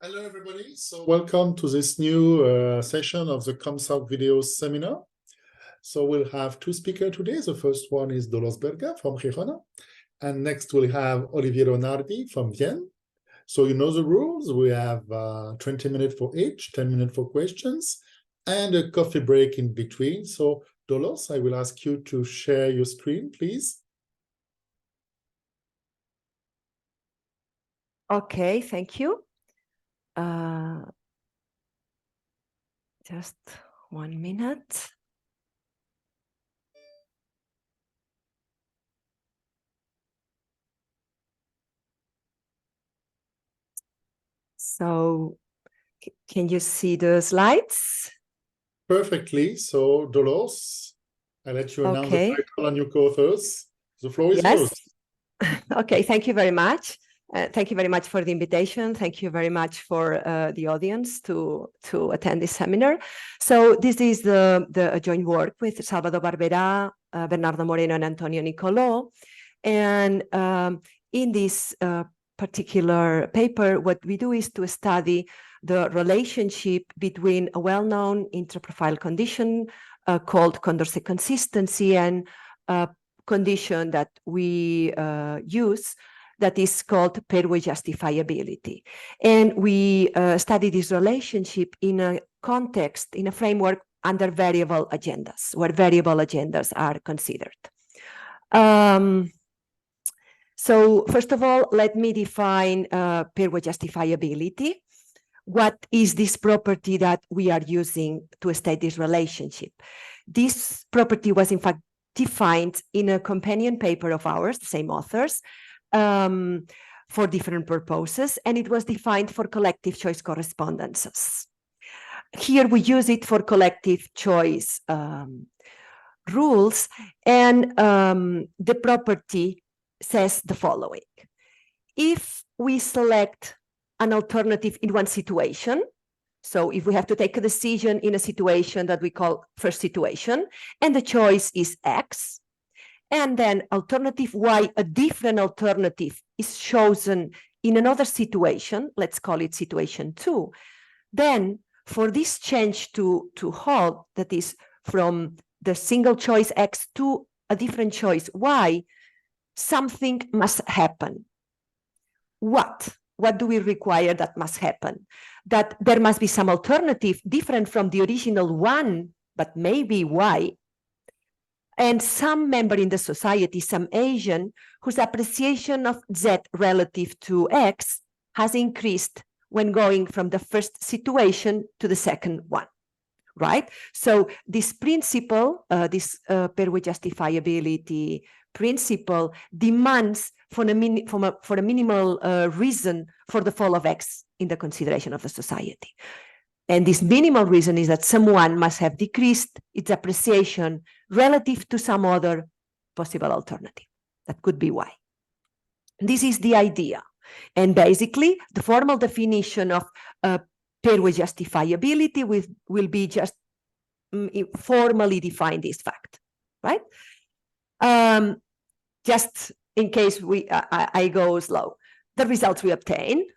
Hello, everybody. So welcome to this new session of the COMSOC video seminar. So we'll have two speakers today. The first one is Dolors Berga from Girona. And next we'll have Oliviero Nardi from Vincent. So you know the rules. We have 20 minutes for each, 10 minutes for questions, and a coffee break in between. So Dolors, I will ask you to share your screen, please. Okay, thank you. Just 1 minute. So, can you see the slides? Perfectly. So Dolors, I let you announce the title and your co-authors. The floor is yours. Okay, thank you very much. Thank you very much for the invitation. Thank you very much for the audience to attend this seminar. So this is the joint work with Salvador Barbera, Bernardo Moreno, and Antonio Nicolò. And in this particular paper, what we do is to study the relationship between a well-known intraprofile condition called Condorcet consistency and a condition that we use that is called pairwise justifiability. And we study this relationship in a context, in a framework under variable agendas, where variable agendas are considered. So first of all, let me define pairwise justifiability. What is this property that we are using to state this relationship? This property was in fact defined in a companion paper of ours, the same authors, for different purposes, and it was defined for collective choice correspondences. Here we use it for collective choice rules, and the property says the following. If we select an alternative in one situation, so if we have to take a decision in a situation that we call first situation, and the choice is X, and then alternative Y, a different alternative is chosen in another situation, let's call it situation 2, then for this change to hold, that is from the single choice X to a different choice Y, something must happen. What do we require that must happen? That there must be some alternative different from the original one, but maybe Y, and some member in the society, some Asian, whose appreciation of Z relative to X has increased when going from the first situation to the second one, right? So this principle, this pairwise justifiability principle demands for a minimal reason for the fall of X in the consideration of the society. And this minimal reason is that someone must have decreased its appreciation relative to some other possible alternative. That could be Y. This is the idea. And basically, the formal definition of pairwise justifiability will be just formally define this fact, right? Just in case I go slow. The results we obtain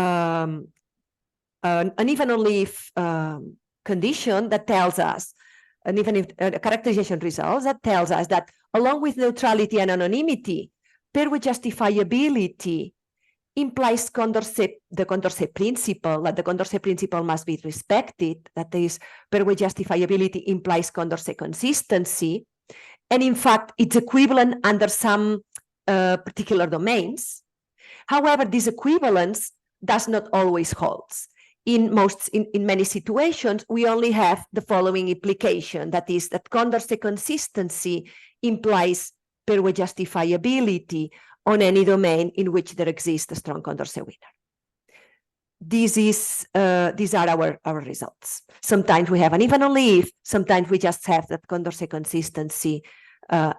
an even only if condition that tells us, an even if characterization results that tells us that along with neutrality and anonymity, pairwise justifiability implies the Condorcet principle, that the Condorcet principle must be respected, that is, pairwise justifiability implies Condorcet consistency, and in fact, it's equivalent under some particular domains. However, this equivalence does not always hold. In many situations, we only have the following implication, that is that Condorcet consistency implies pairwise justifiability on any domain in which there exists a strong Condorcet winner. These are our results. Sometimes we have an even only if, sometimes we just have that Condorcet consistency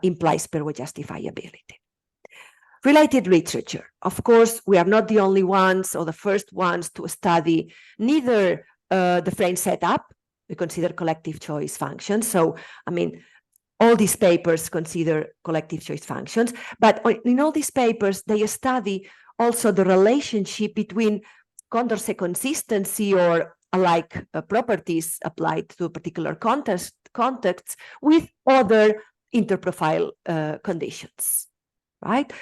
implies pairwise justifiability. Related literature. Of course, we are not the only ones or the first ones to study neither the frame setup. We consider collective choice functions. So, I mean, all these papers consider collective choice functions, but in all these papers, they study also the relationship between Condorcet consistency or alike properties applied to a particular context with other interprofile conditions, right?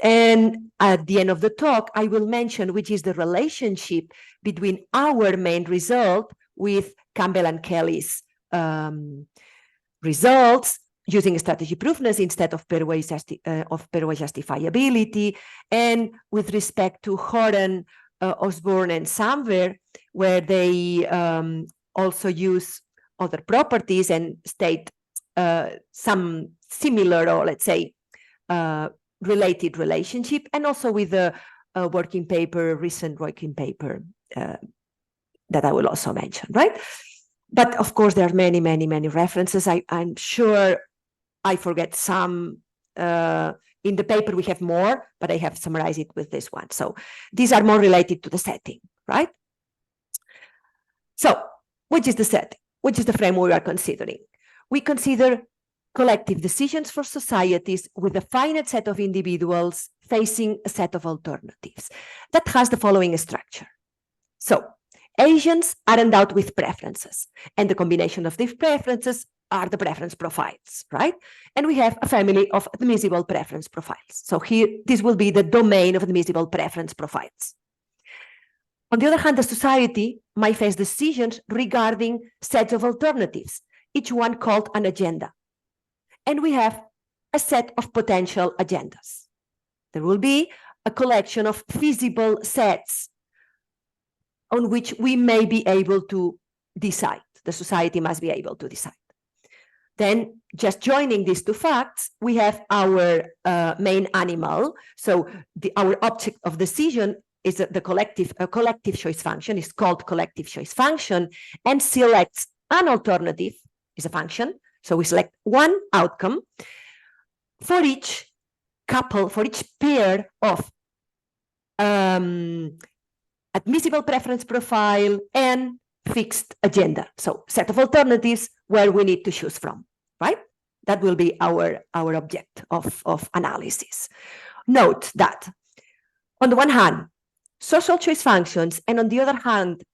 And at the end of the talk, I will mention which is the relationship between our main result with Campbell and Kelly's results using strategy proofness instead of pairwise justifiability, and with respect to Horan, Osborne, and Samwer, where they also use other properties and state some similar, or let's say related relationship, and also with the recent working paper that I will also mention, right? But of course, there are many, many, many references. I'm sure I forget some. In the paper, we have more, but I have summarized it with this one. So these are more related to the setting, right? So which is the setting? Which is the framework we are considering? We consider collective decisions for societies with a finite set of individuals facing a set of alternatives that has the following structure. So agents are endowed with preferences, and the combination of these preferences are the preference profiles, right? And we have a family of admissible preference profiles. So here, this will be the domain of admissible preference profiles. On the other hand, the society might face decisions regarding sets of alternatives, each one called an agenda. And we have a set of potential agendas. There will be a collection of feasible sets on which we may be able to decide. The society must be able to decide. Then, just joining these two facts, we have our main animal. So our object of decision is the collective choice function, is called collective choice function, and selects an alternative, is a function. So we select one outcome for each couple, for each pair of admissible preference profile and fixed agenda. So set of alternatives where we need to choose from, right? That will be our object of analysis. Note that on the one hand, social choice functions, and on the other hand,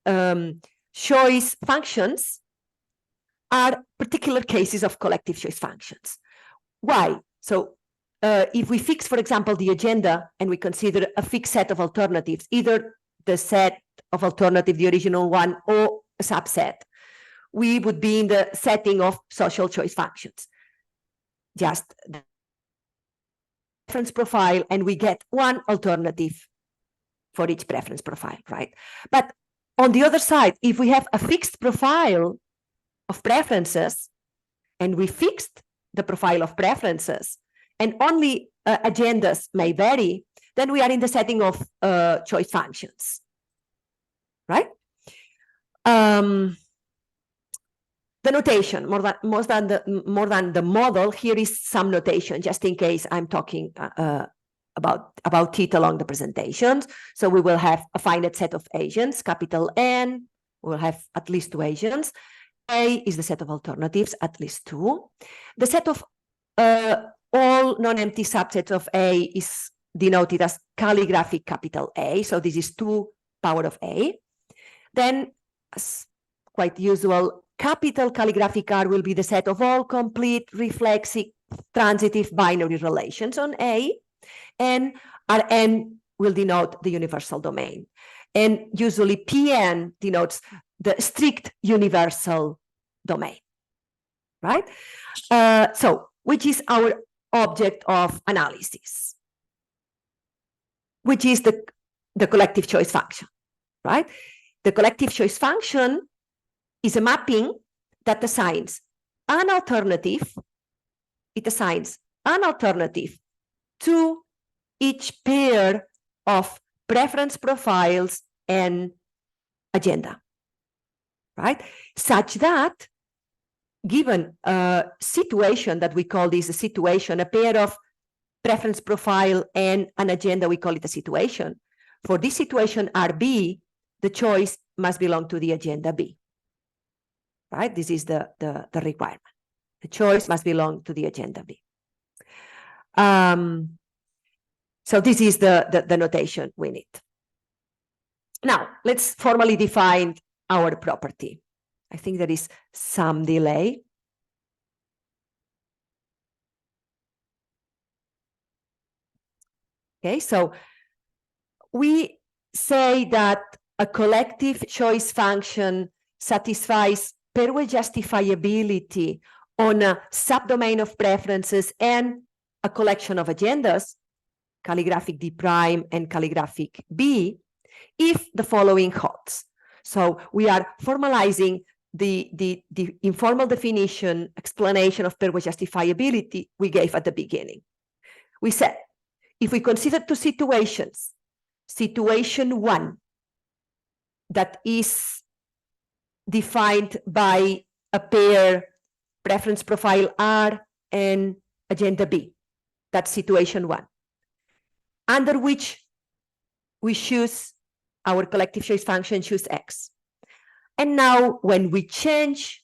choice functions are particular cases of collective choice functions. Why? So if we fix, for example, the agenda and we consider a fixed set of alternatives, either the set of alternative, the original one, or a subset, we would be in the setting of social choice functions. Just the preference profile, and we get one alternative for each preference profile, right? But on the other side, if we have a fixed profile of preferences, and we fixed the profile of preferences, and only agendas may vary, then we are in the setting of choice functions, right? The notation, more than the model, here is some notation, just in case I'm talking about it along the presentations. So we will have a finite set of agents, capital N, we'll have at least two agents. A is the set of alternatives, at least two. The set of all non-empty subsets of A is denoted as calligraphic capital A. So this is 2 power of A. Then, as quite usual, capital calligraphic R will be the set of all complete reflexive transitive binary relations on A. And Rn will denote the universal domain. And usually Pn denotes the strict universal domain, right? So, which is our object of analysis? Which is the collective choice function, right? The collective choice function is a mapping that assigns an alternative. It assigns an alternative to each pair of preference profiles and agenda, right? Such that, given a situation that we call this a situation, a pair of preference profile and an agenda, we call it a situation. For this situation RB, the choice must belong to the agenda B, right? This is the requirement. The choice must belong to the agenda B. So this is the notation we need. Now, let's formally define our property. I think there is some delay. Okay, so we say that a collective choice function satisfies pairwise justifiability on a subdomain of preferences and a collection of agendas, calligraphic D prime and calligraphic B, if the following holds. So we are formalizing the informal definition, explanation of pairwise justifiability we gave at the beginning. We said, if we consider two situations, situation one, that is defined by a pair preference profile R and agenda B, that's situation one, under which we choose our collective choice function, choose X. And now when we change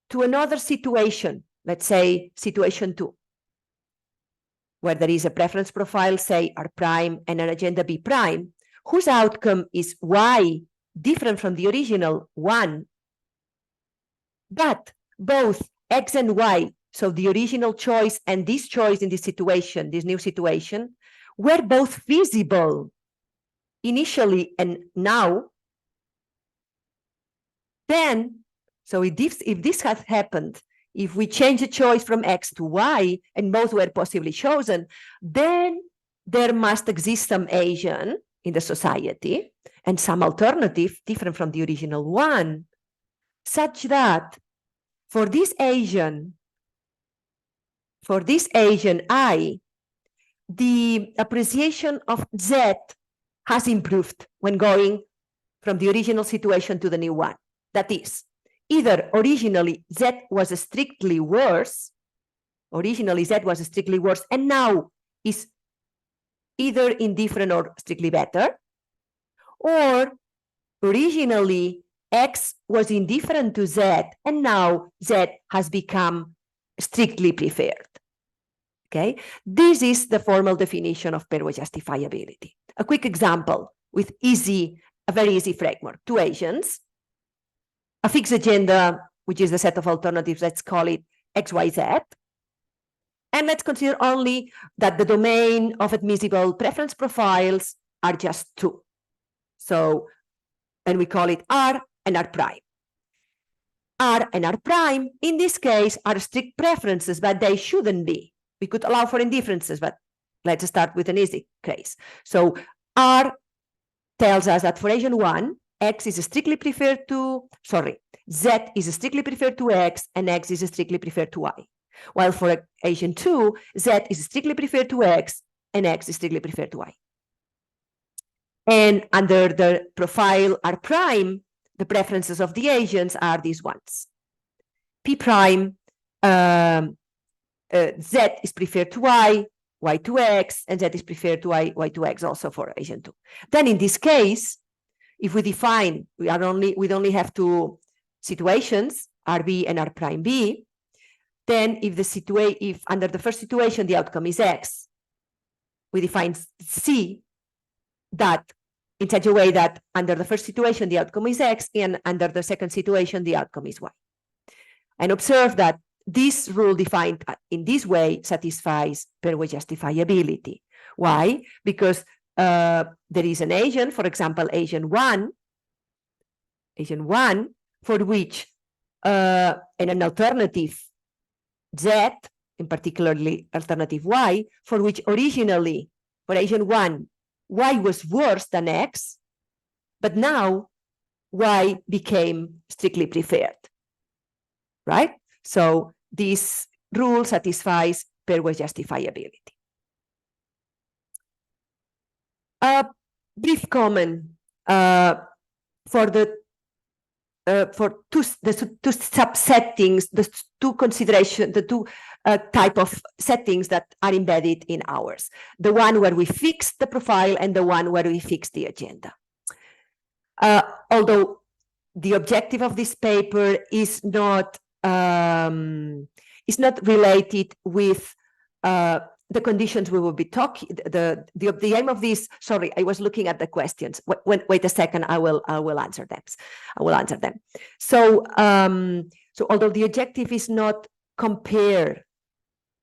to another situation, let's say situation two, where there is a preference profile, say R prime and an agenda B prime, whose outcome is Y different from the original one, but both X and Y, so the original choice and this choice in this situation, this new situation, were both feasible initially and now, then, so if this has happened, if we change the choice from X to Y and both were possibly chosen, then there must exist some agent in the society and some alternative different from the original one, such that for this agent I, the appreciation of Z has improved when going from the original situation to the new one. That is, either originally Z was strictly worse, and now is either indifferent or strictly better, or originally X was indifferent to Z, and now Z has become strictly preferred. Okay, this is the formal definition of pairwise justifiability. A quick example with a very easy framework. Two agents, a fixed agenda, which is the set of alternatives, let's call it XYZ. And let's consider only that the domain of admissible preference profiles are just two. So, and we call it R and R prime. R and R prime, in this case, are strict preferences, but they shouldn't be. We could allow for indifferences, but let's start with an easy case. So R tells us that for agent one, X is strictly preferred to, Z is strictly preferred to X and X is strictly preferred to Y. While for agent two, Z is strictly preferred to X and X is strictly preferred to Y. And under the profile R prime, the preferences of the agents are these ones. P prime, Z is preferred to Y, Y to X, and Z is preferred to Y, Y to X also for agent two. Then in this case, if we define, we only have two situations, RB and R prime B, then if under the first situation the outcome is X, we define C that in such a way that under the first situation the outcome is X, and under the second situation the outcome is Y. And observe that this rule defined in this way satisfies pairwise justifiability. Why? Because there is an agent, for example, agent one, for which and an alternative Z, in particularly alternative Y, for which originally for agent one, Y was worse than X, but now Y became strictly preferred, right? So this rule satisfies pairwise justifiability. A brief comment for the two subsettings, the two type of settings that are embedded in ours. The one where we fix the profile and the one where we fix the agenda. Although the objective of this paper is not related with the conditions we will be talking. The aim of this. Sorry, I was looking at the questions. Wait a second. I will answer them. I will answer them. So so although the objective is not compare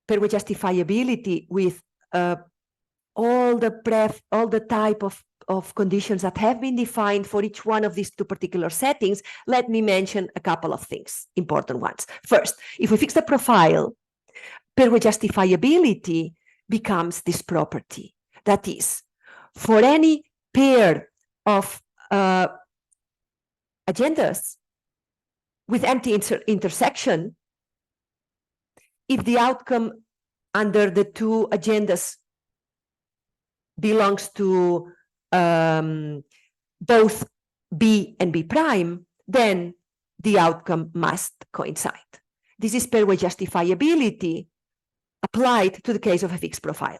pairwise justifiability with all the type of conditions that have been defined for each one of these two particular settings, let me mention a couple of things, important ones. First, if we fix the profile, pairwise justifiability becomes this property. That is, for any pair of agendas with empty intersection, if the outcome under the two agendas belongs to both B and B prime, then the outcome must coincide. This is pairwise justifiability applied to the case of a fixed profile.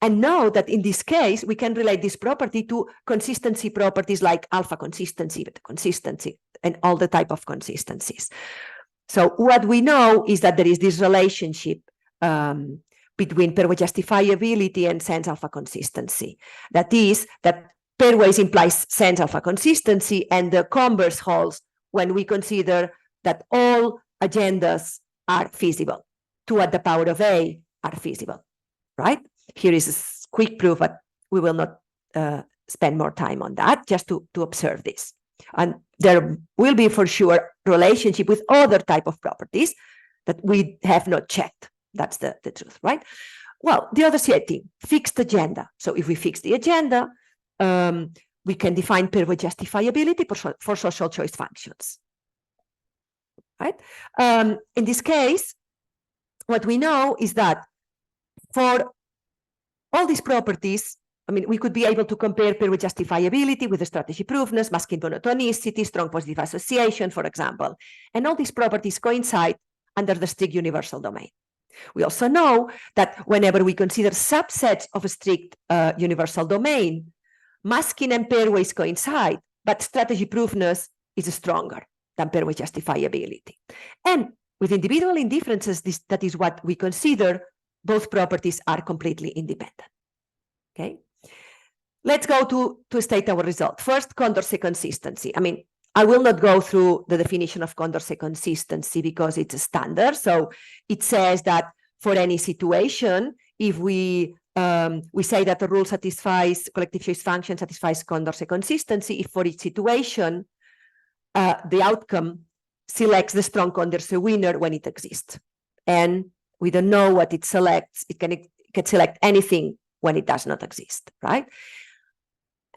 And note that in this case, we can relate this property to consistency properties like alpha consistency, beta consistency, and all the type of consistencies. So what we know is that there is this relationship between pairwise justifiability and sense alpha consistency. That is, that pairwise implies sense alpha consistency, and the converse holds when we consider that all agendas are feasible. 2 at the power of A are feasible, right? Here is a quick proof, but we will not spend more time on that, just to observe this. And there will be for sure relationship with other type of properties that we have not checked. That's the truth, right? Well, the other setting, fixed agenda. So if we fix the agenda, we can define pairwise justifiability for social choice functions, right? In this case, what we know is that for all these properties, I mean, we could be able to compare pairwise justifiability with the strategy proofness, masking monotonicity, strong positive association, for example. And all these properties coincide under the strict universal domain. We also know that whenever we consider subsets of a strict universal domain, masking and pairwise coincide, but strategy proofness is stronger than pairwise justifiability. And with individual indifferences, that is what we consider, both properties are completely independent. Okay, let's go to state our result. First, Condorcet consistency. I mean, I will not go through the definition of Condorcet consistency because it's a standard. So it says that for any situation, if we say that the rule satisfies collective choice function satisfies Condorcet consistency, if for each situation the outcome selects the strong Condorcet winner when it exists, and we don't know what it selects, it can select anything when it does not exist, right?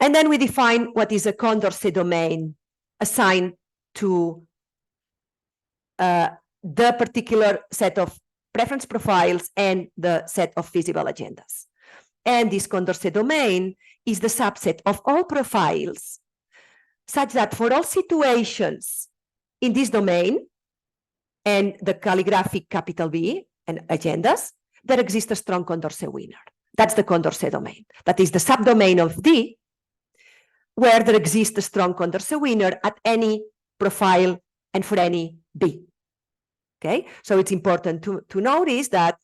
And then we define what is a Condorcet domain assigned to the particular set of preference profiles and the set of feasible agendas. And this Condorcet domain is the subset of all profiles, such that for all situations in this domain and the calligraphic capital B and agendas, there exists a strong Condorcet winner. That's the Condorcet domain. That is the subdomain of D, where there exists a strong Condorcet winner at any profile and for any B. Okay, so it's important to notice that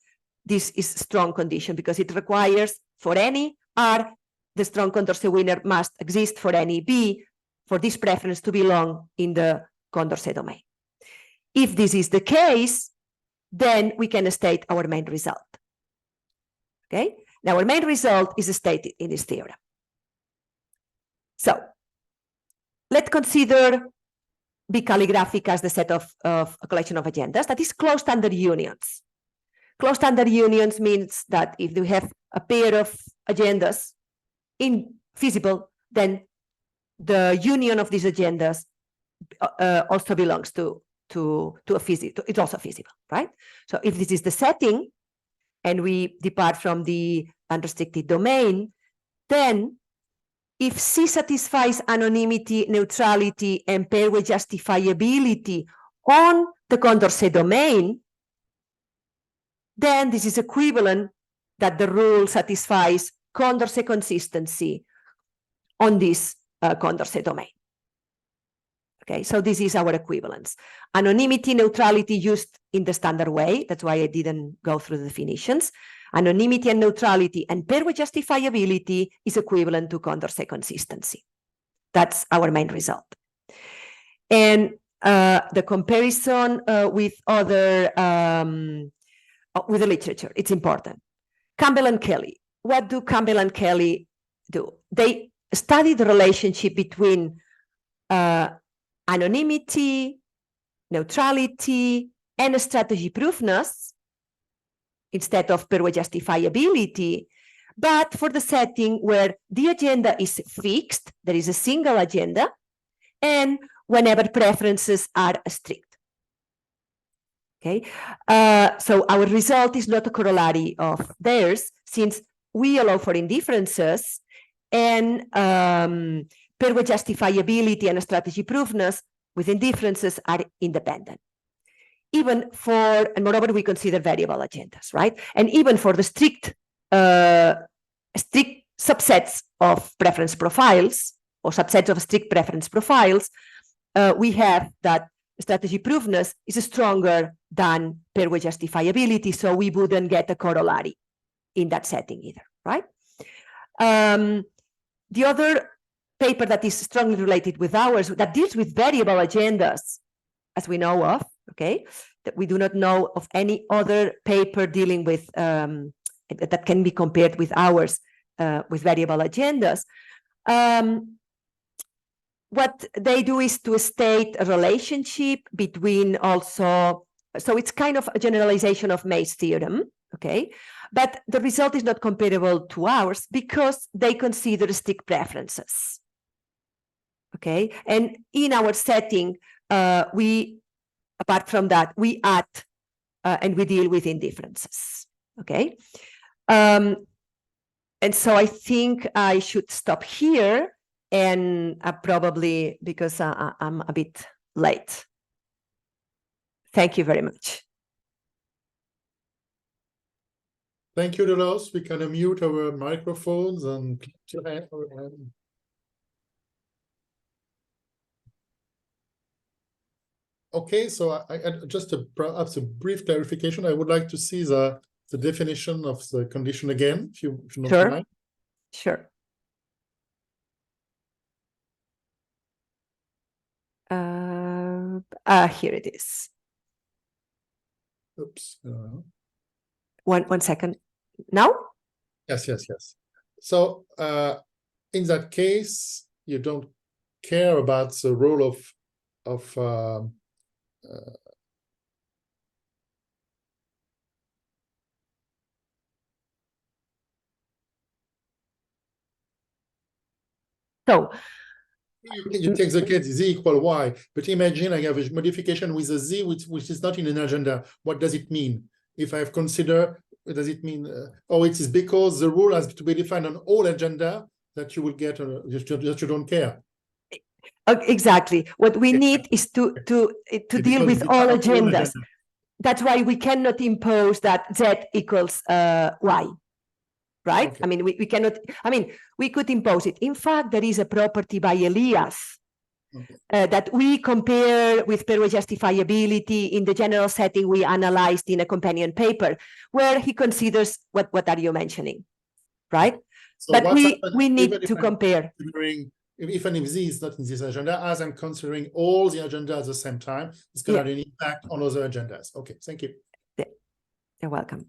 this is a strong condition because it requires for any R, the strong Condorcet winner must exist for any B for this preference to belong in the Condorcet domain. If this is the case, then we can state our main result. Okay, now our main result is stated in this theorem. So let's consider B calligraphic as the set of a collection of agendas that is closed under unions. Closed under unions means that if we have a pair of agendas feasible, then the union of these agendas also belongs to a feasible, it's also feasible, right? So if this is the setting and we depart from the unrestricted domain, then if C satisfies anonymity, neutrality, and pairwise justifiability on the Condorcet domain, then this is equivalent that the rule satisfies Condorcet consistency on this Condorcet domain. Okay, so this is our equivalence. Anonymity, neutrality used in the standard way. That's why I didn't go through the definitions. anonymity and neutrality, and pairwise justifiability is equivalent to Condorcet consistency. That's our main result. And the comparison with other, with the literature, it's important. Campbell and Kelly. What do Campbell and Kelly do? They study the relationship between anonymity, neutrality, and strategy proofness instead of pairwise justifiability, but for the setting where the agenda is fixed, there is a single agenda, and whenever preferences are strict. Okay, so our result is not a corollary of theirs, since we allow for indifferences, and pairwise justifiability and strategy proofness with indifferences are independent. Even for, and moreover, we consider variable agendas, right? And even for the strict subsets of preference profiles, or subsets of strict preference profiles, we have that strategy proofness is stronger than pairwise justifiability, so we wouldn't get a corollary in that setting either, right? The other paper that is strongly related with ours, that deals with variable agendas, as we know of, okay, that we do not know of any other paper dealing with, that can be compared with ours, with variable agendas. What they do is to state a relationship between also, so it's kind of a generalization of May's theorem, okay? But the result is not comparable to ours because they consider strict preferences, okay? And in our setting, apart from that, we add and we deal with indifferences, okay? And so I think I should stop here, and probably because I'm a bit late. Thank you very much. Thank you, Dolores. We can unmute our microphones and okay, so I just perhaps a brief clarification. I would like to see the definition of the condition again, if you don't mind. Sure. Here it is. Oops. One second. Now? Yes. So in that case, you don't care about the role of so you take the case z equal y, but imagine I have a modification with a z which is not in an agenda. What does it mean? If I have considered, does it mean, oh, it is because the rule has to be defined on all agenda that you will get, that you don't care? Exactly. What we need is to deal with all agendas. That's why we cannot impose that z equals y. Right? Okay. I mean, we cannot, I mean, we could impose it. In fact, there is a property by Elias that we compare with pairwise justifiability in the general setting we analyzed in a companion paper, where he considers what are you mentioning, right? So but we need to compare. Even if z is not in this agenda, as I'm considering all the agendas at the same time, it's going to have an impact on other agendas. Okay, thank you. You're welcome.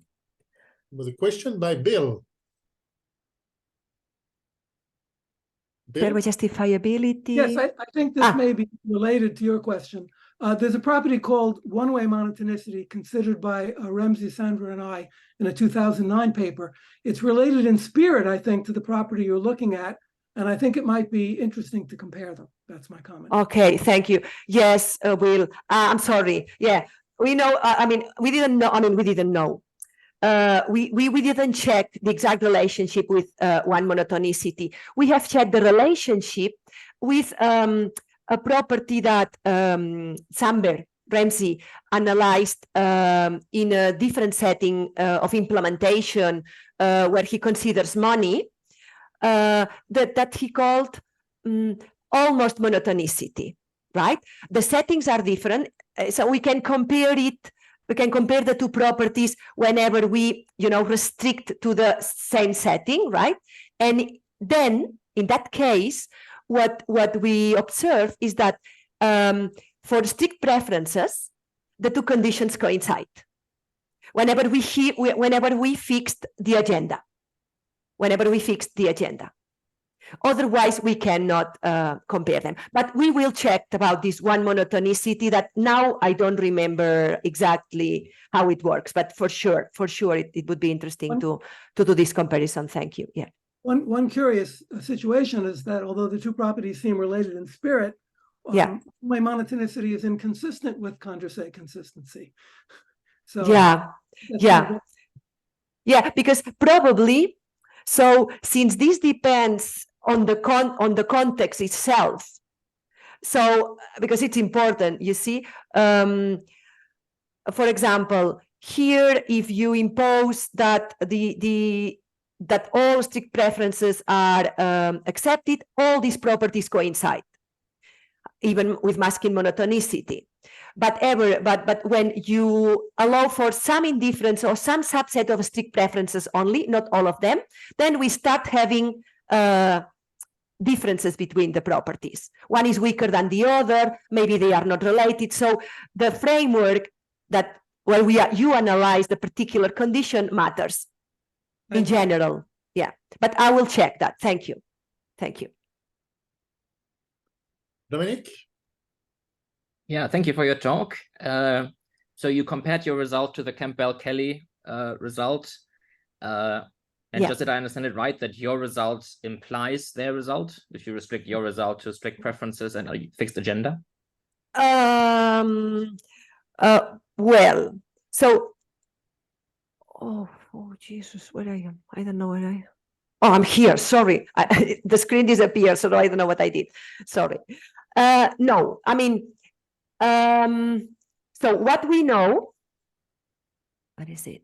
There was a question by Bill. Pairwise justifiability. Yes, I think this may be related to your question. There's a property called one-way monotonicity considered by Ramsey, Sandra, and I in a 2009 paper. It's related in spirit, I think, to the property you're looking at, and I think it might be interesting to compare them. That's my comment. Okay, thank you. Yes, Will. I'm sorry. Yeah, we know. I mean, we didn't know. I mean, we didn't know. We didn't check the exact relationship with one monotonicity. We have checked the relationship with a property that Samber, Ramsey, analyzed in a different setting of implementation where he considers money, that he called almost monotonicity, right? The settings are different, so we can compare it We can compare the two properties whenever we, restrict to the same setting, right? And then, in that case, what we observe is that for strict preferences, the two conditions coincide. Whenever we fixed the agenda. Otherwise, we cannot compare them. But we will check about this one monotonicity that now I don't remember exactly how it works, but for sure, it would be interesting to do this comparison. Thank you. Yeah. One curious situation is that although the two properties seem related in spirit, my monotonicity is inconsistent with Condorcet consistency. So because probably, so since this depends on the context itself, so because it's important, you see, for example, here if you impose that that all strict preferences are accepted, all these properties coincide, even with masking monotonicity. But when you allow for some indifference or some subset of strict preferences only, not all of them, then we start having differences between the properties. One is weaker than the other, maybe they are not related. So the framework that where you analyze the particular condition matters in general. Yeah, but I will check that. Thank you. Dominic? Yeah, thank you for your talk. So you compared your result to the Campbell-Kelly result. And just did I understand it right, that your result implies their result, if you restrict your result to strict preferences and a fixed agenda? Well, so, oh Jesus, where I am? I don't know where I am. Oh, I'm here, sorry. The screen disappeared, so I don't know what I did. Sorry. No, I mean, so what we know, what is it?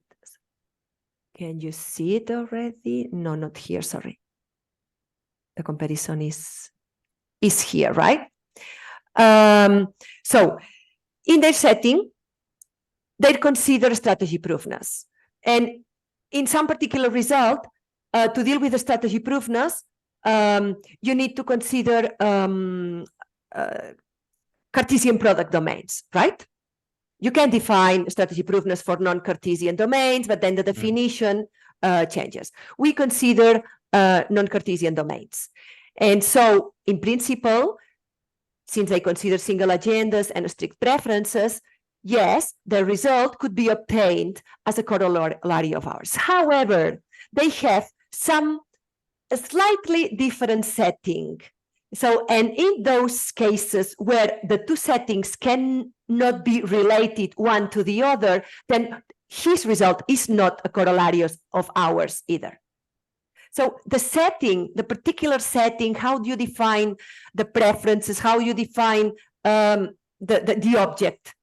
Can you see it already? No, not here, sorry. The comparison is here, right? So in their setting, they consider strategy proofness. And in some particular result, to deal with the strategy proofness, you need to consider Cartesian product domains, right? You can define strategy proofness for non-Cartesian domains, but then the definition changes. We consider non-Cartesian domains. And so, in principle, since they consider single agendas and strict preferences, yes, the result could be obtained as a corollary of ours. However, they have a slightly different setting. So, and in those cases where the two settings cannot be related one to the other, then his result is not a corollary of ours either. So the setting, the particular setting, how do you define the preferences, how you define the object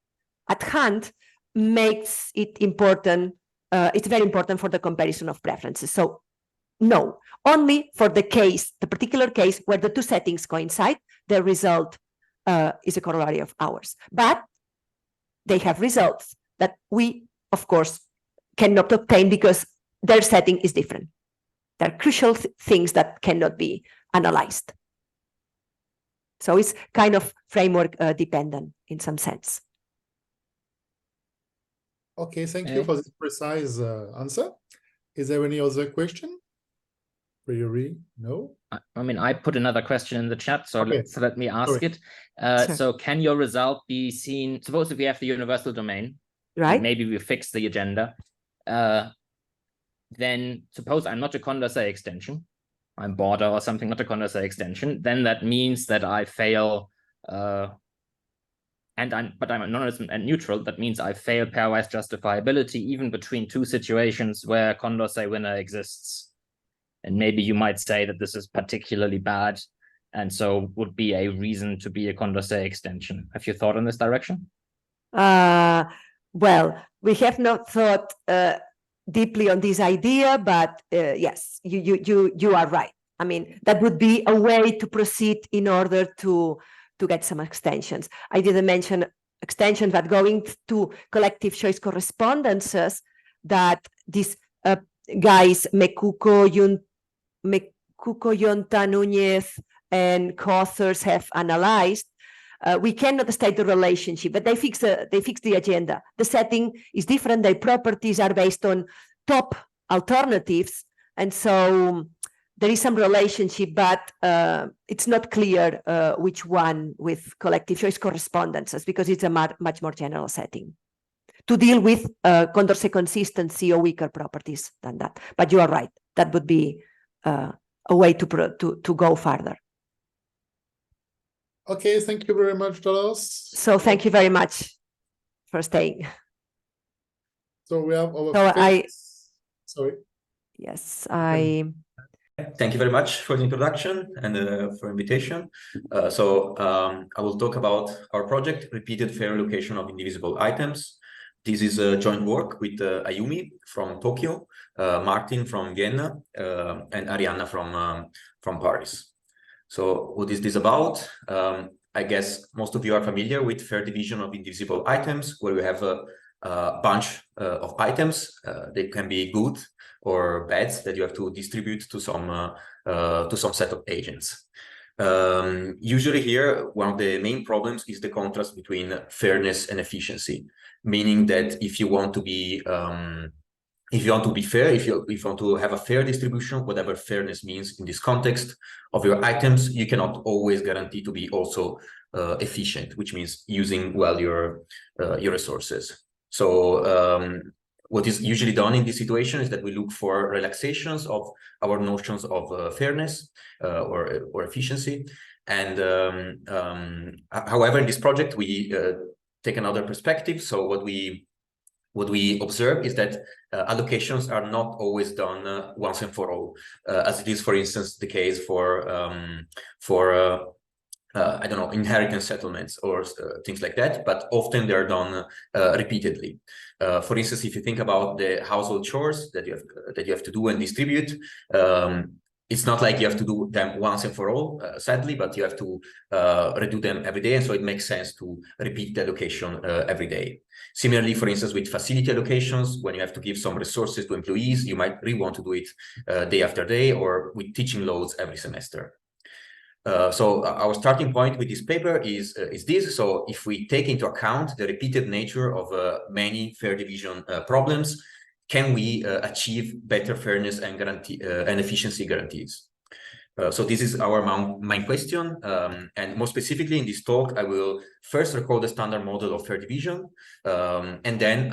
at hand makes it important. It's very important for the comparison of preferences. So no, only for the particular case where the two settings coincide, the result is a corollary of ours. But they have results that we, of course, cannot obtain because their setting is different. There are crucial things that cannot be analyzed. So it's kind of framework dependent in some sense. Okay, thank you for this precise answer. Is there any other question? Priori, no? I mean, I put another question in the chat, so, okay. Let me ask it. Sure. So can your result be seen, suppose if we have the universal domain, right? Maybe we fix the agenda, then suppose I'm not a Condorcet extension, I'm border or something, not a Condorcet extension, then that means that I fail, but I'm anonymous and neutral, that means I fail pairwise justifiability even between two situations where Condorcet winner exists. And maybe you might say that this is particularly bad, and so would be a reason to be a Condorcet extension. Have you thought in this direction? Well, we have not thought deeply on this idea, but yes, you are right. I mean, that would be a way to proceed in order to get some extensions. I didn't mention extension, but going to collective choice correspondences that these guys, Mecuco, Yonta, Núñez, and co-authors have analyzed, we cannot state the relationship, but they fix the agenda. The setting is different. Their properties are based on top alternatives, and so there is some relationship, but it's not clear which one with collective choice correspondences, because it's a much more general setting to deal with Condorcet consistency or weaker properties than that. But you are right. That would be a way to go further. Okay, thank you very much, Dolores. So thank you very much for staying. So we have our sorry. Yes, Thank you very much for the introduction and for invitation. I will talk about our project, Repeated Fair Allocation of Indivisible Items. This is a joint work with Ayumi from Tokyo, Martin from Vienna, and Arianna from Paris. So what is this about? I guess most of you are familiar with fair division of indivisible items, where we have a bunch of items. They can be good or bad that you have to distribute to some set of agents. Usually here, one of the main problems is the contrast between fairness and efficiency, meaning that if you want to be fair, if you want to have a fair distribution, whatever fairness means in this context of your items, you cannot always guarantee to be also efficient, which means using well your resources. So what is usually done in this situation is that we look for relaxations of our notions of fairness or efficiency. And however, in this project, we take another perspective. So what we observe is that allocations are not always done once and for all, as it is, for instance, the case for I don't know, inheritance settlements or things like that, but often they're done repeatedly. For instance, if you think about the household chores that you have to do and distribute, it's not like you have to do them once and for all, sadly, but you have to redo them every day, and so it makes sense to repeat the allocation every day. Similarly, for instance, with facility allocations, when you have to give some resources to employees, you might really want to do it day after day, or with teaching loads every semester. So our starting point with this paper is this. So if we take into account the repeated nature of many fair division problems, can we achieve better fairness and efficiency guarantees? So this is our main question. And more specifically in this talk, I will first recall the standard model of fair division. And then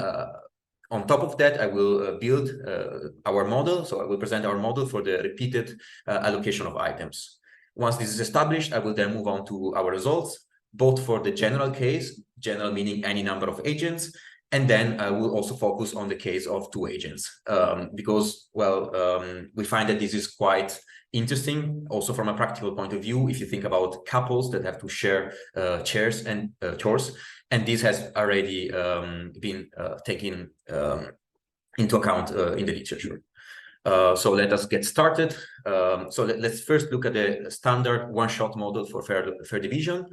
on top of that, I will build our model. So I will present our model for the repeated allocation of items. Once this is established, I will then move on to our results, both for the general case, general meaning any number of agents, and then I will also focus on the case of two agents, because, well, we find that this is quite interesting, also from a practical point of view, if you think about couples that have to share chores, and this has already been taken into account in the literature. So let us get started. So let's first look at the standard one-shot model for fair division.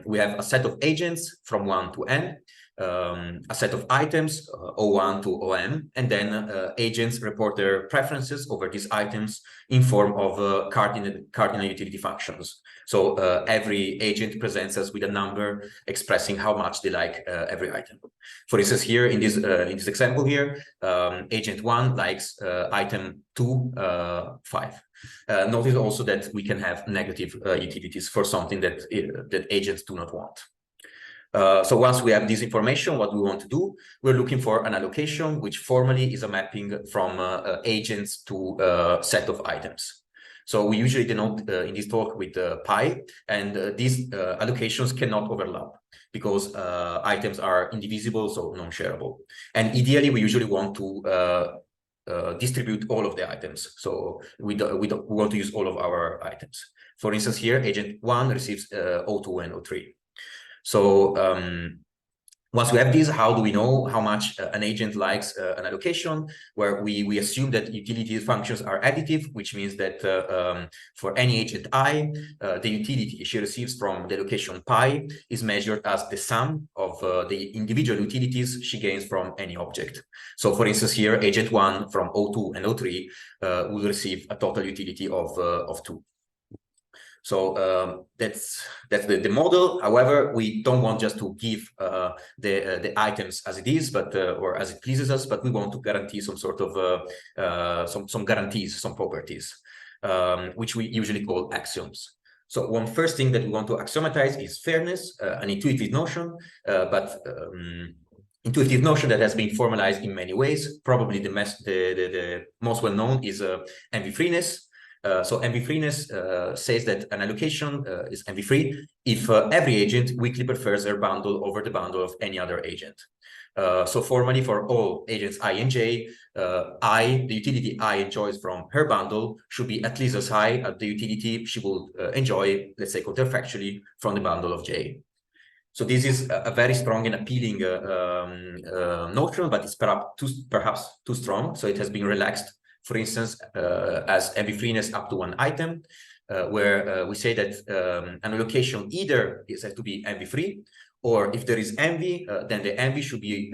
We have a set of agents from 1 to n, a set of items O1 to OM, and then agents report their preferences over these items in form of cardinal utility functions. So every agent presents us with a number expressing how much they like every item. For instance, here in this example here, agent 1 likes item 2, 5. Notice also that we can have negative utilities for something that agents do not want. So once we have this information, what we want to do, we're looking for an allocation, which formally is a mapping from agents to a set of items. So we usually denote in this talk with pi, and these allocations cannot overlap because items are indivisible, so non-shareable. And ideally, we usually want to distribute all of the items. So we want to use all of our items. For instance, here, agent 1 receives O2 and O3. So Once we have this, how do we know how much an agent likes an allocation? Where we assume that utility functions are additive, which means that for any agent I, the utility she receives from the allocation pi is measured as the sum of the individual utilities she gains from any object. So for instance, here, agent 1 from O2 and O3 will receive a total utility of 2. So that's the model. However, we don't want just to give the items as it is, but or as it pleases us, but we want to guarantee some sort of some guarantees, some properties, which we usually call axioms. So one first thing that we want to axiomatize is fairness, an intuitive notion, but intuitive notion that has been formalized in many ways. Probably the most well known is envy freeness. So envy freeness says that an allocation is envy free if every agent weakly prefers their bundle over the bundle of any other agent. So formally, for all agents I and j, the utility I enjoys from her bundle should be at least as high as the utility she will enjoy, let's say counterfactually, from the bundle of j. So this is a very strong and appealing notion, but it's perhaps too strong. So it has been relaxed, for instance, as envy freeness up to one item, where we say that an allocation either has to be envy free, or if there is envy, then the envy should be,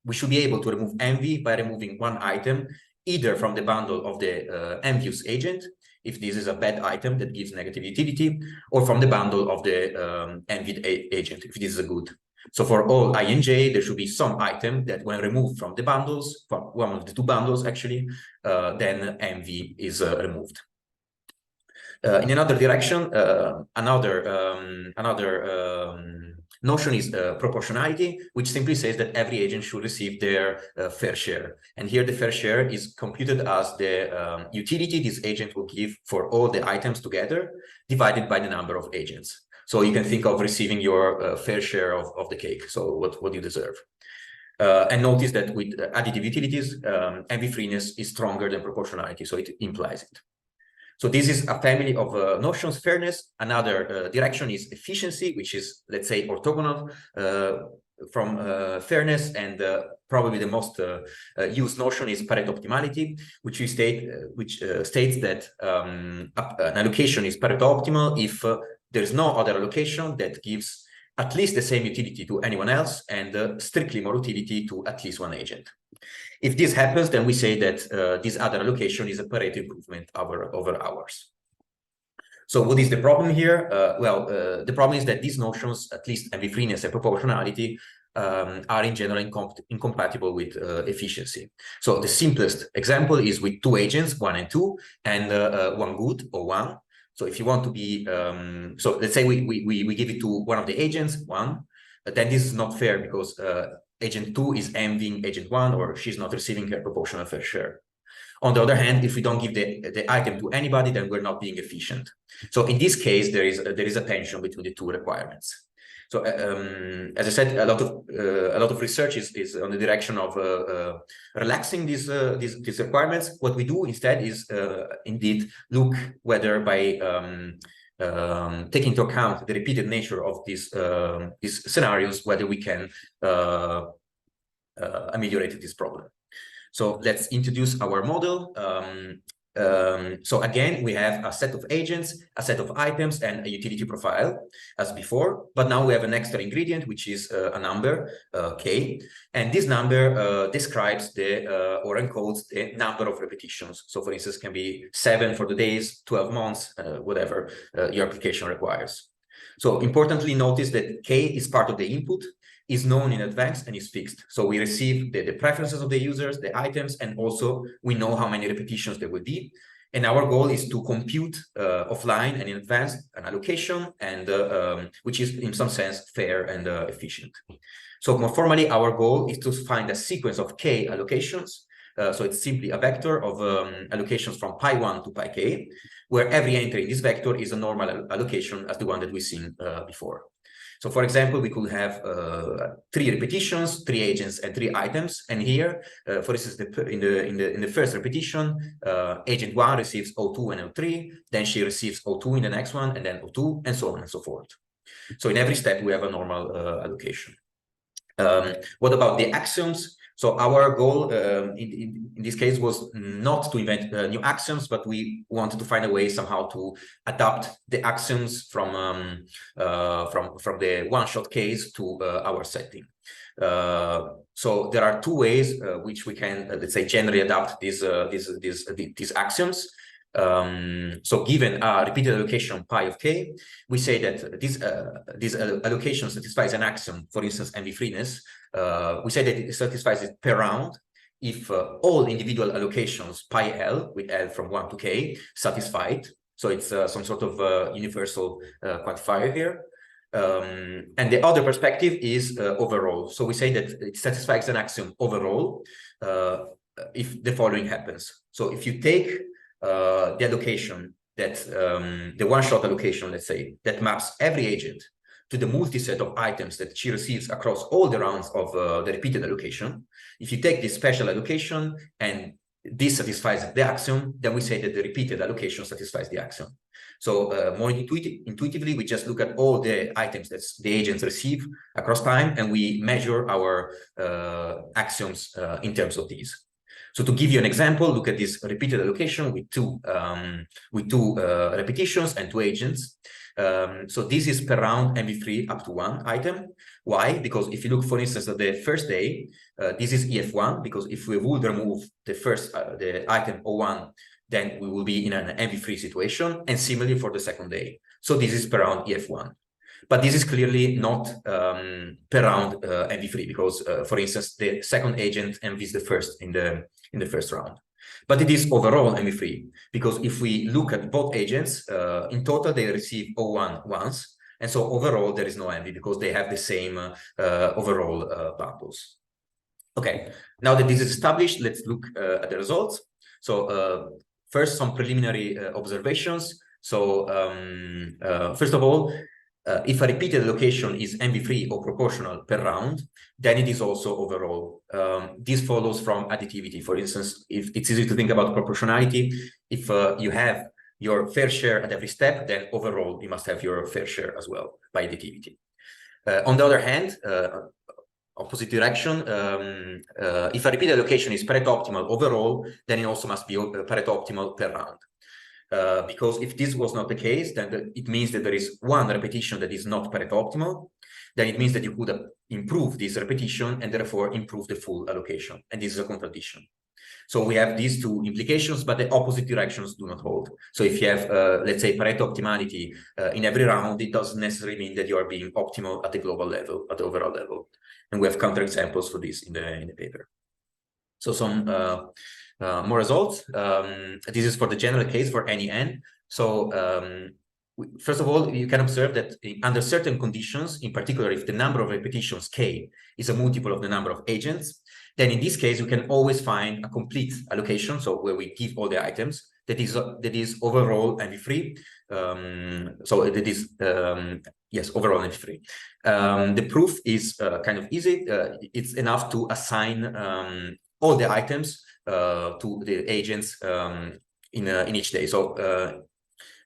we should be able to remove envy by removing one item, either from the bundle of the envious agent, if this is a bad item that gives negative utility, or from the bundle of the envied agent, if this is a good. So for all I and j, there should be some item that when removed from the bundles, from one of the two bundles actually, then envy is removed. In another direction, another notion is proportionality, which simply says that every agent should receive their fair share. And here the fair share is computed as the utility this agent will give for all the items together, divided by the number of agents. So you can think of receiving your fair share of the cake, so what you deserve. And notice that with additive utilities, envy freeness is stronger than proportionality, so it implies it. So this is a family of notions. Fairness. Another direction is efficiency, which is, let's say, orthogonal from fairness, and probably the most used notion is Pareto optimality, which states that an allocation is Pareto optimal if there is no other allocation that gives at least the same utility to anyone else and strictly more utility to at least one agent. If this happens, then we say that this other allocation is a Pareto improvement over ours. So what is the problem here? The problem is that these notions, at least envy freeness and proportionality, are in general incompatible with efficiency. So the simplest example is with two agents, 1 and 2, and one good or 1. So if you want to be, so let's say we give it to one of the agents, 1, then this is not fair because agent 2 is envying agent 1, or she's not receiving her proportional fair share. On the other hand, if we don't give the item to anybody, then we're not being efficient. So in this case, there is a tension between the two requirements. So as I said, a lot of research is on the direction of relaxing these requirements. What we do instead is indeed look whether by taking into account the repeated nature of these scenarios, whether we can ameliorate this problem. So let's introduce our model. So again, we have a set of agents, a set of items, and a utility profile as before. But now we have an extra ingredient, which is a number, k. And this number describes or encodes the number of repetitions. So for instance, can be 7 for the days, 12 months, whatever your application requires. So importantly, notice that k is part of the input, is known in advance, and is fixed. So we receive the preferences of the users, the items, and also we know how many repetitions there will be. And our goal is to compute offline and in advance an allocation, and which is in some sense fair and efficient. So more formally, our goal is to find a sequence of k allocations. So it's simply a vector of allocations from pi 1 to pi k, where every entry in this vector is a normal allocation as the one that we've seen before. So for example, we could have 3 repetitions, 3 agents, and 3 items. And here, for instance, in the first repetition, agent 1 receives O2 and O3, then she receives O2 in the next one, and then O2, and so on and so forth. So in every step, we have a normal allocation. What about the axioms? So our goal in this case was not to invent new axioms, but we wanted to find a way somehow to adapt the axioms from the one-shot case to our setting. So there are two ways which we can, let's say, generally adapt these axioms. So given a repeated allocation pi of k, we say that this allocation satisfies an axiom, for instance, envy-freeness. We say that it satisfies it per round if all individual allocations pi L, with L from 1 to k, satisfied. So it's some sort of universal quantifier here. And the other perspective is overall. So we say that it satisfies an axiom overall if the following happens. So if you take the allocation that the one-shot allocation, let's say, that maps every agent to the multi-set of items that she receives across all the rounds of the repeated allocation. If you take this special allocation and this satisfies the axiom, then we say that the repeated allocation satisfies the axiom. So more intuitively, we just look at all the items that the agents receive across time, and we measure our axioms in terms of these. So to give you an example, look at this repeated allocation with two repetitions and two agents. So this is per round MV3 up to 1 item. Why? Because if you look, for instance, at the first day, this is EF1, because if we would remove the item O1, then we will be in an MV3 situation, and similarly for the second day. So this is per round EF1. But this is clearly not per round MV3, because, for instance, the second agent MVs the first in the first round. But it is overall MV3, because if we look at both agents, in total they receive O1 once, and so overall there is no MV because they have the same overall bundles. Okay, now that this is established, let's look at the results. So first, some preliminary observations. So first of all, if a repeated allocation is MV3 or proportional per round, then it is also overall. This follows from additivity. For instance, if it's easy to think about proportionality, if you have your fair share at every step, then overall you must have your fair share as well by additivity. On the other hand, opposite direction, if a repeated allocation is Pareto optimal overall, then it also must be Pareto optimal per round. Because if this was not the case, then it means that there is one repetition that is not Pareto optimal. Then it means that you could improve this repetition and therefore improve the full allocation. And this is a contradiction. So we have these two implications, but the opposite directions do not hold. So if you have, let's say, Pareto optimality in every round, it doesn't necessarily mean that you are being optimal at the global level, at the overall level. And we have counterexamples for this in the paper. So some more results. This is for the general case for any n. So first of all, you can observe that under certain conditions, in particular, if the number of repetitions k is a multiple of the number of agents, then in this case, we can always find a complete allocation. So where we give all the items that is overall MV3. So that is, yes, overall MV3. The proof is kind of easy. It's enough to assign all the items to the agents in each day. So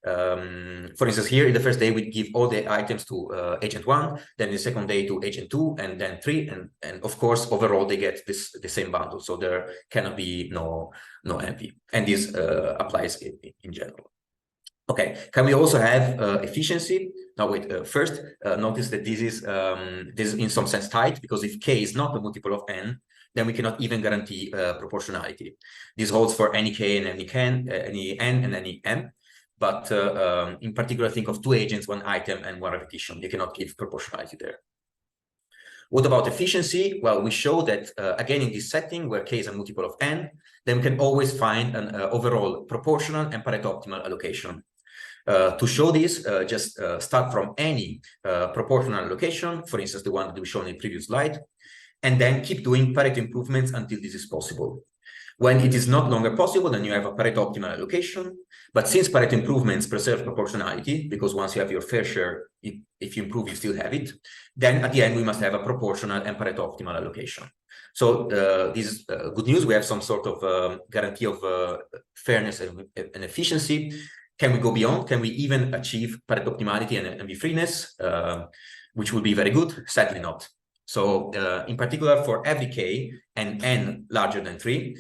for instance, here in the first day, we give all the items to agent 1, then the second day to agent 2, and then 3, and of course, overall, they get the same bundle. So there cannot be no MV. And this applies in general. Okay, can we also have efficiency? Now wait, first, notice that this is in some sense tight, because if k is not a multiple of n, then we cannot even guarantee proportionality. This holds for any k and any n and any m. But in particular, think of two agents, one item, and one repetition. You cannot give proportionality there. What about efficiency? Well, we show that, again, in this setting, where k is a multiple of n, then we can always find an overall proportional and Pareto optimal allocation. To show this, just start from any proportional allocation, for instance, the one that we showed in the previous slide, and then keep doing Pareto improvements until this is possible. When it is not longer possible, then you have a Pareto optimal allocation. But since Pareto improvements preserve proportionality, because once you have your fair share, if you improve, you still have it, then at the end, we must have a proportional and Pareto optimal allocation. So this is good news. We have some sort of guarantee of fairness and efficiency. Can we go beyond? Can we even achieve Pareto optimality and MV-freeness, which would be very good? Sadly not. So in particular, for every k and n larger than 3,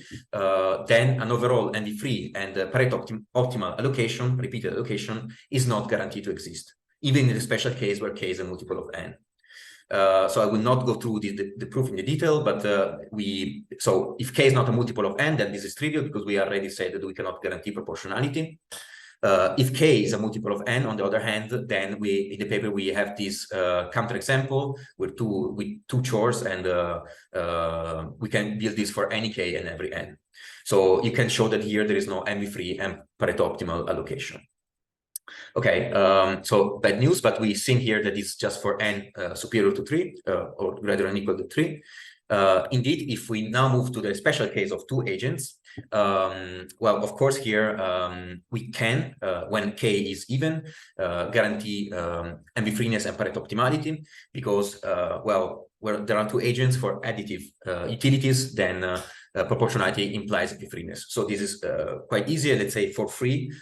then an overall NV-free and Pareto optimal allocation, repeated allocation, is not guaranteed to exist, even in the special case where k is a multiple of n. So I will not go through the proof in the detail, but so if k is not a multiple of n, then this is trivial because we already said that we cannot guarantee proportionality. If k is a multiple of n, on the other hand, then in the paper we have this counterexample with two chores, and we can build this for any k and every n. So you can show that here there is no NV-free and Pareto optimal allocation. Okay, so bad news, but we think here that it's just for n superior to 3 or greater than or equal to 3. Indeed, if we now move to the special case of 2 agents, well, of course, here we can, when k is even, guarantee NV-freeness and Pareto optimality, because, well, where there are 2 agents for additive utilities, then proportionality implies NV-freeness. So this is quite easy. Let's say for free,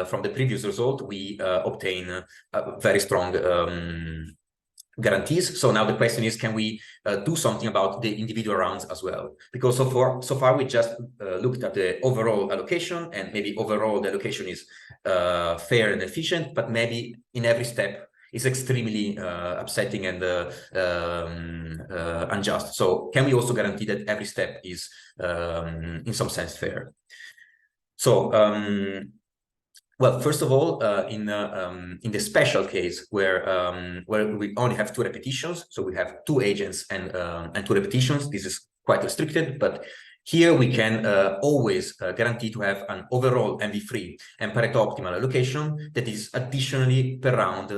from the previous result, we obtain very strong guarantees. So now the question is, can we do something about the individual rounds as well? Because so far we just looked at the overall allocation, and maybe overall the allocation is fair and efficient, but maybe in every step is extremely upsetting and unjust. So can we also guarantee that every step is in some sense fair? So well, first of all, in the special case where we only have 2 repetitions, so we have 2 agents and 2 repetitions, this is quite restricted, but here we can always guarantee to have an overall NV-free and Pareto optimal allocation that is additionally per round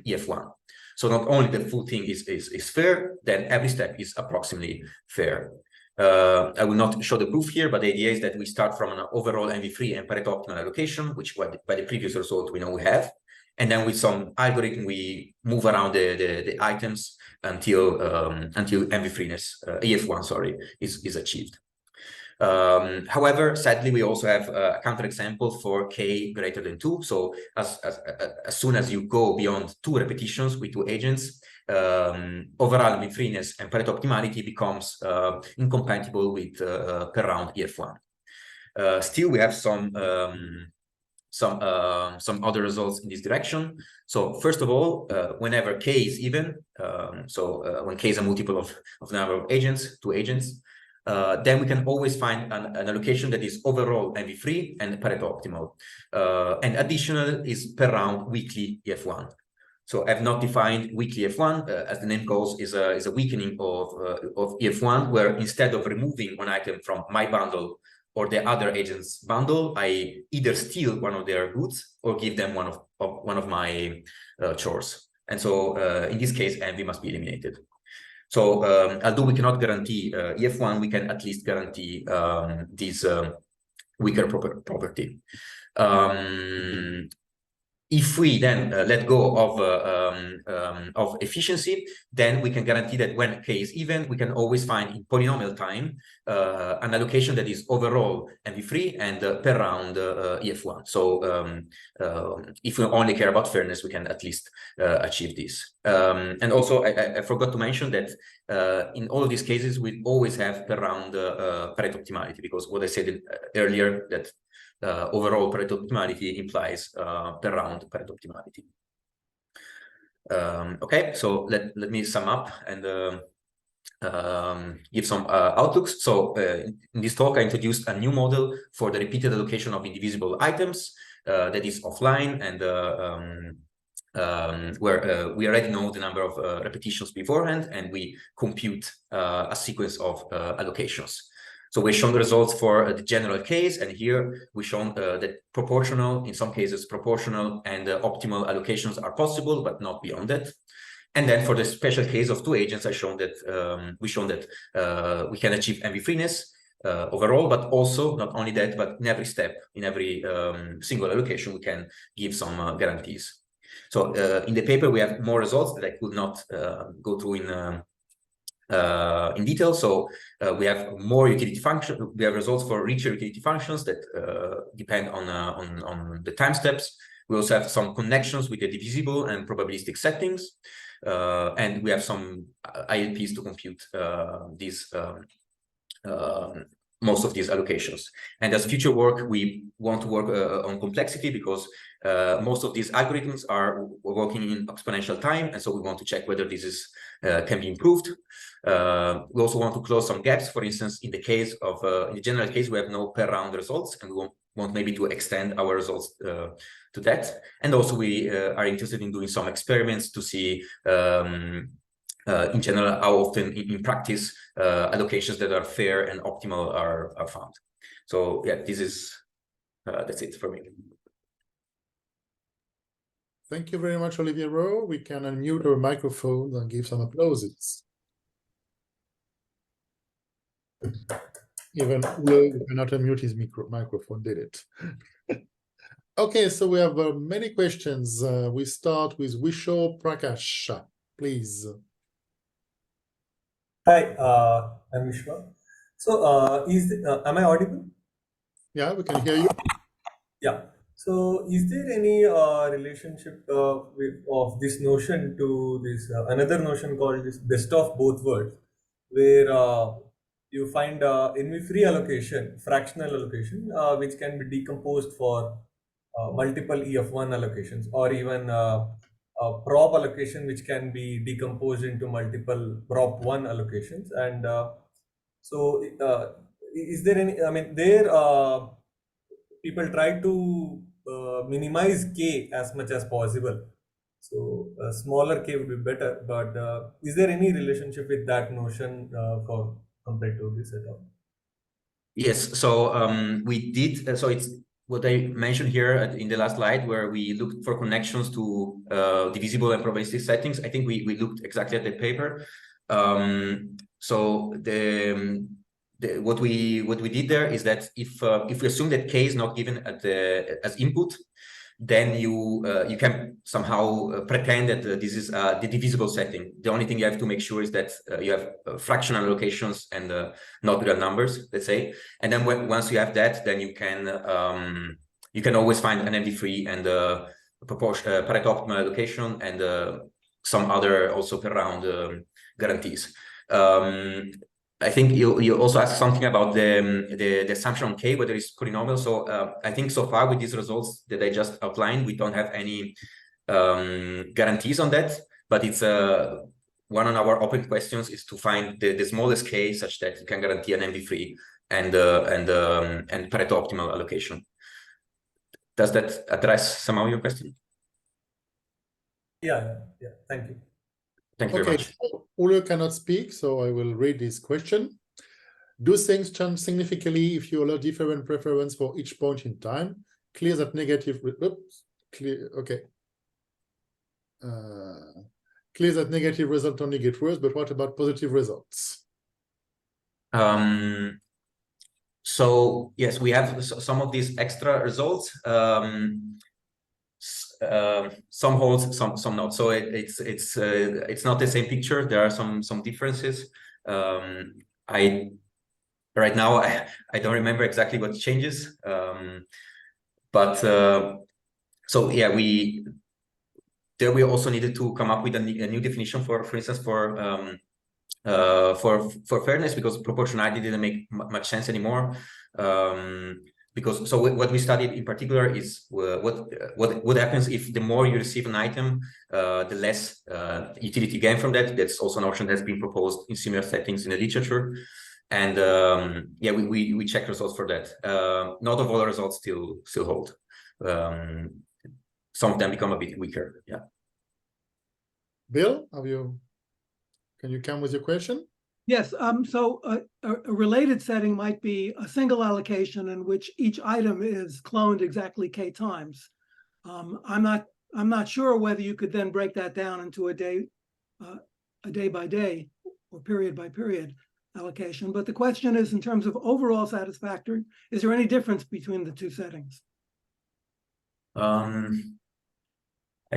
EF1. So not only the full thing is fair, then every step is approximately fair. I will not show the proof here, but the idea is that we start from an overall NV-free and Pareto optimal allocation, which by the previous result we know we have, and then with some algorithm we move around the items until NV-freeness, EF1, sorry, is achieved. However, sadly, we also have a counterexample for k greater than 2. So as soon as you go beyond 2 repetitions with 2 agents, overall NV-freeness and Pareto optimality becomes incompatible with per round EF1. Still, we have some other results in this direction. So first of all, whenever k is even, when k is a multiple of the number of agents, 2 agents, then we can always find an allocation that is overall NV-free and Pareto optimal. And additional is per round weakly EF1. So I've not defined weakly F1, as the name goes, is a weakening of EF1, where instead of removing one item from my bundle or the other agent's bundle, I either steal one of their goods or give them one of my chores. And so in this case, envy must be eliminated. So although we cannot guarantee EF1, we can at least guarantee this weaker property. If we then let go of efficiency, then we can guarantee that when k is even, we can always find in polynomial time an allocation that is overall NV-free and per round EF1. So if we only care about fairness, we can at least achieve this. And also, I forgot to mention that in all of these cases, we always have per round Pareto optimality, because what I said earlier, that overall Pareto optimality implies per round Pareto optimality. Okay, so let me sum up and give some outlooks. So in this talk, I introduced a new model for the repeated allocation of indivisible items that is offline, and where we already know the number of repetitions beforehand, and we compute a sequence of allocations. So we've shown the results for the general case, and here we've shown that proportional, in some cases proportional and optimal allocations are possible, but not beyond that. And then for the special case of 2 agents, I've shown that we can achieve NV-freeness overall, but also not only that, but in every step, in every single allocation, we can give some guarantees. So in the paper, we have more results that I could not go through in detail. So we have more utility functions. We have results for richer utility functions that depend on the time steps. We also have some connections with the divisible and probabilistic settings. And we have some ILPs to compute most of these allocations. And as future work, we want to work on complexity, because most of these algorithms are working in exponential time, and so we want to check whether this is can be improved. We also want to close some gaps. For instance, in the case of in the general case, we have no per round results, and we want maybe to extend our results to that. And also we are interested in doing some experiments to see in general how often in practice allocations that are fair and optimal are found. So yeah, this is that's it for me. Thank you very much, Oliviero. We can unmute our microphones and give some applauses. Even Ulo cannot unmute his microphone, did it? Okay, so we have many questions. We start with Wisho Prakash, please. Hi, I'm Vishwa. So, am I audible? Yeah, we can hear you. Yeah. So, is there any relationship of this notion to this another notion called this best of both worlds, where you find NV-free allocation, fractional allocation, which can be decomposed for multiple EF1 allocations, or even prop allocation, which can be decomposed into multiple prop1 allocations. And so is there any, I mean, there people try to minimize K as much as possible. So a smaller K would be better, but is there any relationship with that notion for compared to this at all? Yes, so we did, so it's what I mentioned here in the last slide, where we looked for connections to divisible and probabilistic settings. I think we looked exactly at that paper. So what we did there is that if we assume that K is not given as input, then you can somehow pretend that this is the divisible setting. The only thing you have to make sure is that you have fractional allocations and not real numbers, let's say. And then once you have that, then you can always find an NV-free and Pareto optimal allocation and some other also per round guarantees. I think you also asked something about the assumption on K, whether it's polynomial. So I think so far with these results that I just outlined, we don't have any guarantees on that, but it's one of our open questions is to find the smallest K such that you can guarantee an NV-free and Pareto optimal allocation. Does that address somehow your question? Yeah. Thank you. Thank you very much. Ulo cannot speak, so I will read this question. Do things change significantly if you allow different preference for each point in time? Clear that negative. Clear that negative results only get worse, but what about positive results? So yes, we have some of these extra results. Some holds, some not. So it's not the same picture. There are some differences. Right now I don't remember exactly what changes. But so yeah, we also needed to come up with a new definition for instance for fairness, because proportionality didn't make much sense anymore. Because so what we studied in particular is what happens if the more you receive an item, the less utility gain from that. That's also an option that's been proposed in similar settings in the literature. And yeah, we checked results for that. Not all the results still hold. Some of them become a bit weaker. Yeah. Bill, can you come with your question? Yes. So a related setting might be a single allocation in which each item is cloned exactly K times. I'm not sure whether you could then break that down into a day by day or period by period allocation. But the question is, in terms of overall satisfactory, is there any difference between the two settings? I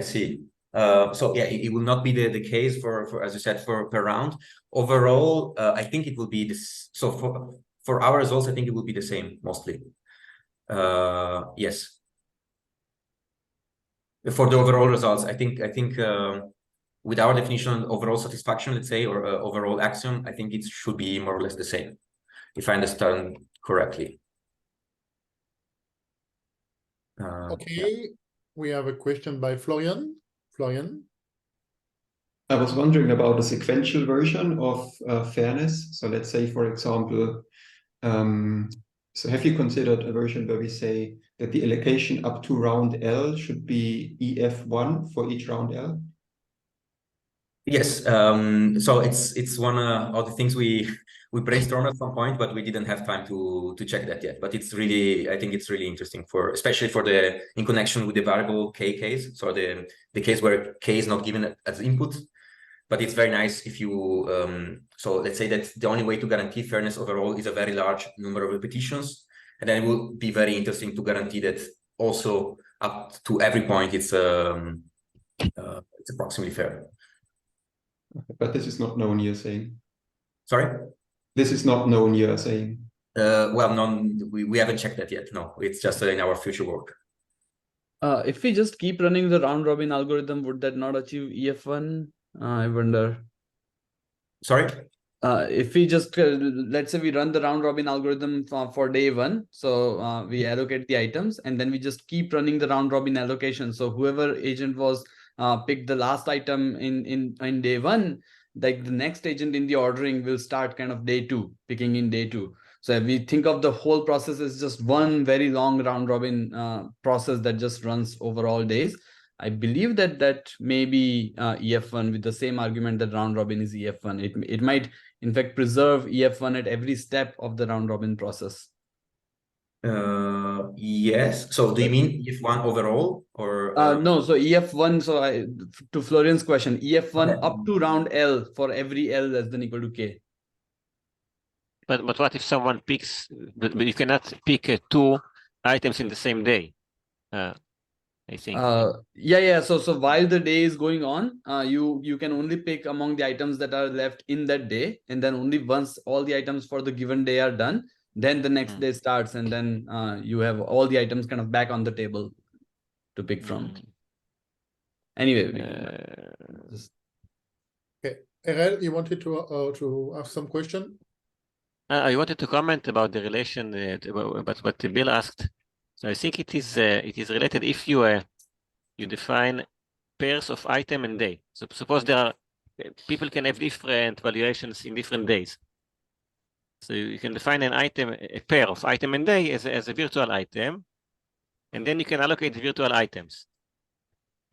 see. So yeah, it will not be the case for as you said for per round. Overall, I think it will be this. So for our results, I think it will be the same mostly. Yes. For the overall results, I think with our definition of overall satisfaction, let's say, or overall axiom, I think it should be more or less the same, if I understand correctly. Okay, yeah. we have a question by Florian. Florian? I was wondering about a sequential version of fairness. So let's say, for example, so have you considered a version where we say that the allocation up to round L should be EF1 for each round L? Yes, so it's one of the things we brainstormed at some point, but we didn't have time to check that yet. But it's really, I think it's really interesting especially for in connection with the variable k case. So the case where k is not given as input, but it's very nice if you so let's say that the only way to guarantee fairness overall is a very large number of repetitions, and then it will be very interesting to guarantee that also up to every point it's approximately fair. But this is not known, you're saying? Sorry? This is not known, you're saying? Well, we haven't checked that yet. No, it's just in our future work. If we just keep running the round robin algorithm, would that not achieve EF1? I wonder. Sorry? If we just, let's say we run the round robin algorithm for day one. So we allocate the items and then we just keep running the round robin allocation. So whoever agent was picked the last item in day one, like the next agent in the ordering will start kind of day two, picking in day two. So if we think of the whole process as just one very long round robin process that just runs over all days, I believe that may be EF1 with the same argument that round robin is EF1. It might in fact preserve EF1 at every step of the round robin process. Yes. So do you mean EF1 overall or? No, so EF1, so to Florian's question, EF1 Okay. up to round L for every L less than equal to K. But what if someone picks, but you cannot pick two items in the same day, I think. Yeah. So while the day is going on, you can only pick among the items that are left in that day. And then only once all the items for the given day are done, then the next day starts. And then you have all the items kind of back on the table to pick from. Anyway. Okay, Anaëlle, you wanted to ask some question? I wanted to comment about the relation, about what Bill asked. So I think it is related if you define pairs of item and day. So suppose there are people can have different valuations in different days. So you can define an item, a pair of item and day as a virtual item, and then you can allocate virtual items.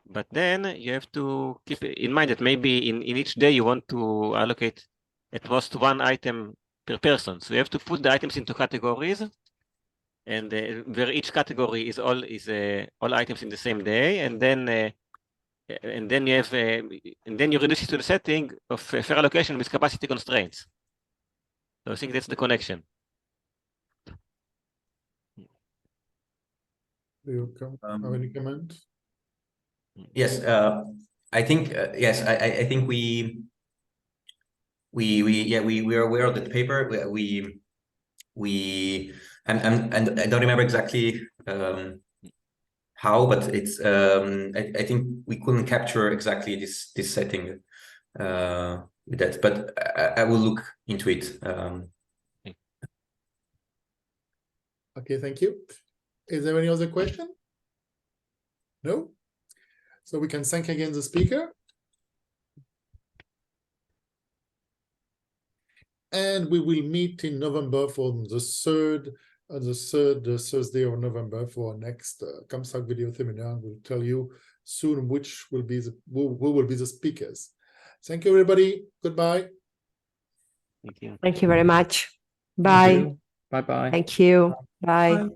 But then you have to keep in mind that maybe in each day you want to allocate at most one item per person. So you have to put the items into categories, and where each category is all items in the same day, and then you have and then you reduce it to the setting of fair allocation with capacity constraints. So I think that's the connection. Do you have any comment? Yes, I think yes, I think we are aware of the paper. And I don't remember exactly how, but it's I think we couldn't capture exactly this setting with that, but I will look into it. Okay, thank you. Is there any other question? No? So we can thank again the speaker. And we will meet in November for the third Thursday of November for our next COMSOC video seminar. We'll tell you soon which will be who will be the speakers. Thank you, everybody. Goodbye. Thank you. Thank you very much. Bye. Bye-bye. Thank you. Bye. Bye.